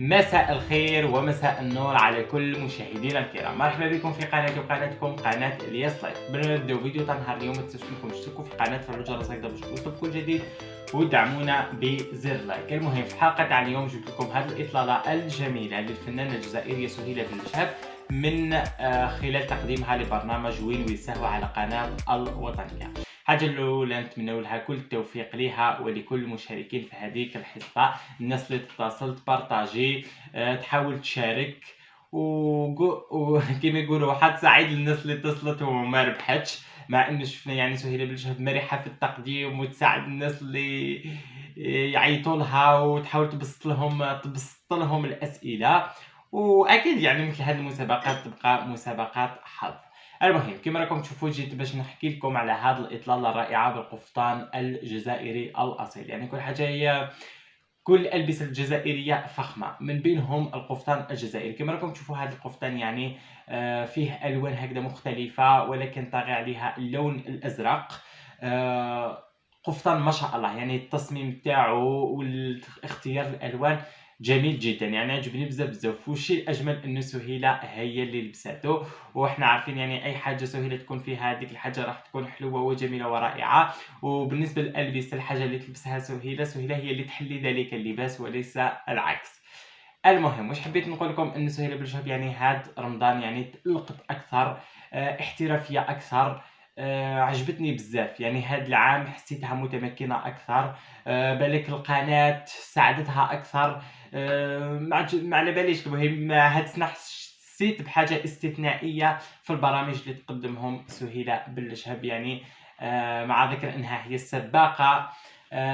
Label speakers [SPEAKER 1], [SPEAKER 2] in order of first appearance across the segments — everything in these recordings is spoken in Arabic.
[SPEAKER 1] مساء الخير ومساء النور على كل مشاهدينا الكرام. مرحبا بكم في قناتي وقناتكم قناة الياس لايف. قبل ما نبداو فيديو تاع نهار اليوم، متنساوش انكم تشتركوا في القناة وتفعلوا الجرس هكذا باش توصلوا كل جديد ودعمونا بزر لايك. المهم في الحلقة تاع اليوم جبت لكم هذه الإطلالة الجميلة للفنانة الجزائرية سهيلة بلشهاب من خلال تقديمها لبرنامج وين ويسهو على قناة الوطنية. الحاجة الأولى نتمنوا لها كل التوفيق لها ولكل المشاركين في هذيك الحصة، الناس اللي تتصل تبارطاجي تحاول تشارك وكيما يقولوا حد سعيد للناس اللي اتصلت وما ربحتش، مع انه شفنا يعني سهيلة بلشهاب مرحة في التقديم وتساعد الناس اللي يعيطوا لها وتحاول تبسط لهم الأسئلة، واكيد يعني مثل هذه المسابقات تبقى مسابقات حظ. المهم كما راكم تشوفوا جيت باش نحكي لكم على هذه الإطلالة الرائعة بالقفطان الجزائري الأصيل. يعني كل حاجة هي كل الألبسة الجزائرية فخمة، من بينهم القفطان الجزائري. كما راكم تشوفوا هذا القفطان يعني فيه ألوان هكذا مختلفة ولكن طاغي عليها اللون الأزرق. قفطان ما شاء الله، يعني التصميم تاعو والاختيار الألوان جميل جدا، يعني عجبني بزاف. والشيء الاجمل انه سهيله هي اللي لبسته، وإحنا عارفين يعني اي حاجه سهيله تكون فيها هذيك الحاجه راح تكون حلوه وجميله ورائعه. وبالنسبه للالبسه، الحاجه اللي تلبسها سهيله هي اللي تحلي ذلك اللباس وليس العكس. المهم واش حبيت نقول لكم ان سهيله بلشهاب يعني هاد رمضان يعني تألقت اكثر، احترافيه اكثر، عجبتني بزاف. يعني هاد العام حسيتها متمكنه اكثر، بالك القناه ساعدتها اكثر، ما على باليش. المهم هاد السنه حسيت بحاجه استثنائيه في البرامج اللي تقدمهم سهيله بلشهاب، يعني مع ذكر انها هي السباقه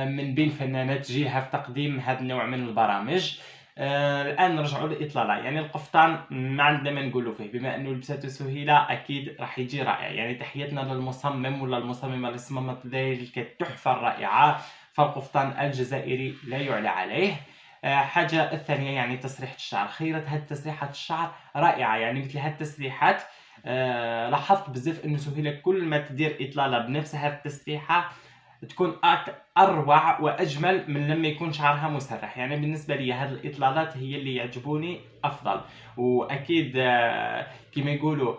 [SPEAKER 1] من بين فنانات جيلها في تقديم هذا النوع من البرامج. الان نرجعوا للاطلاله. يعني القفطان ما عندنا ما نقولوا فيه، بما انه لبسته سهيله اكيد راح يجي رائع. يعني تحياتنا للمصمم ولا المصممه اللي صممت ذلك التحفه الرائعه، فالقفطان الجزائري لا يعلى عليه. حاجه الثانيه يعني تسريحه الشعر، خيرت هاد تسريحه الشعر رائعه. يعني مثل هاد التسريحات لاحظت بزاف انه سهيله كل ما تدير اطلاله بنفس هاد التسريحه تكون اروع واجمل من لما يكون شعرها مسرح. يعني بالنسبه لي هذه الاطلالات هي اللي يعجبوني افضل. واكيد كما يقولوا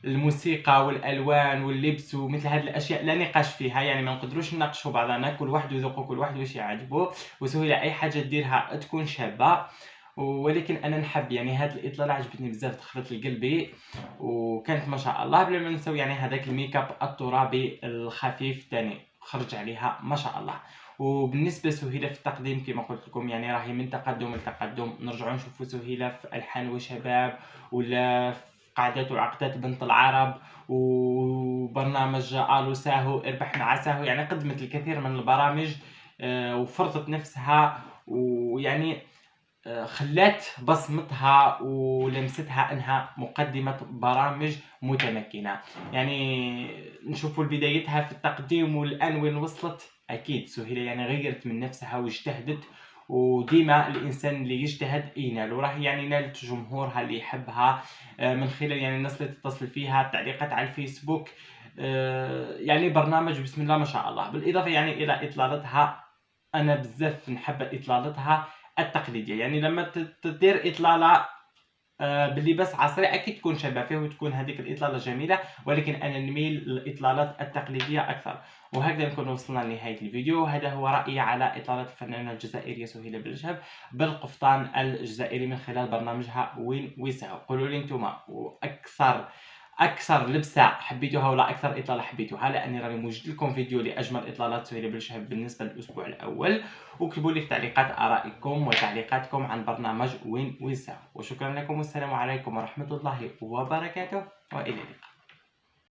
[SPEAKER 1] الموسيقى والالوان واللبس ومثل هذه الاشياء لا نقاش فيها، يعني ما نقدروش نناقشوا بعضنا، كل واحد يذوق كل واحد واش يعجبه. وسهيله اي حاجه ديرها تكون شابه. ولكن انا نحب يعني هذه الاطلاله عجبتني بزاف، دخلت لقلبي وكانت ما شاء الله. بلا ما نساو يعني هذاك الميك اب الترابي الخفيف تاني خرج عليها ما شاء الله. وبالنسبه سهيله في التقديم كما قلت لكم يعني راهي من تقدم لتقدم. نرجعوا نشوفوا سهيله في الحان وشباب ولا في قعدات وعقدات بنت العرب وبرنامج الو ساهو اربح مع ساهو، يعني قدمت الكثير من البرامج وفرضت نفسها، ويعني خلات بصمتها ولمستها انها مقدمة برامج متمكنة. يعني نشوفوا بدايتها في التقديم والان وين وصلت. اكيد سهيلة يعني غيرت من نفسها واجتهدت، وديما الانسان اللي يجتهد ينال، وراه يعني نالت جمهورها اللي يحبها من خلال يعني الناس اللي تتصل فيها، التعليقات على الفيسبوك، يعني برنامج بسم الله ما شاء الله. بالاضافة يعني الى اطلالتها، انا بزاف نحب اطلالتها التقليديه. يعني لما تدير اطلاله باللباس عصري اكيد تكون شابه فيه وتكون هذيك الاطلاله جميله، ولكن انا نميل للاطلالات التقليديه اكثر. وهكذا نكون وصلنا لنهايه الفيديو. هذا هو رايي على اطلاله الفنانه الجزائريه سهيله بلشهاب بالقفطان الجزائري من خلال برنامجها وين ويسهو. قولوا لي نتوما اكثر لبسه حبيتوها ولا اكثر اطلاله حبيتوها، لاني راني موجد لكم فيديو لاجمل اطلالات سهيله بلشهاب بالنسبه للاسبوع الاول. واكتبوا لي في التعليقات ارائكم وتعليقاتكم عن برنامج وين ويسهو. وشكرا لكم والسلام عليكم ورحمه الله وبركاته والى اللقاء.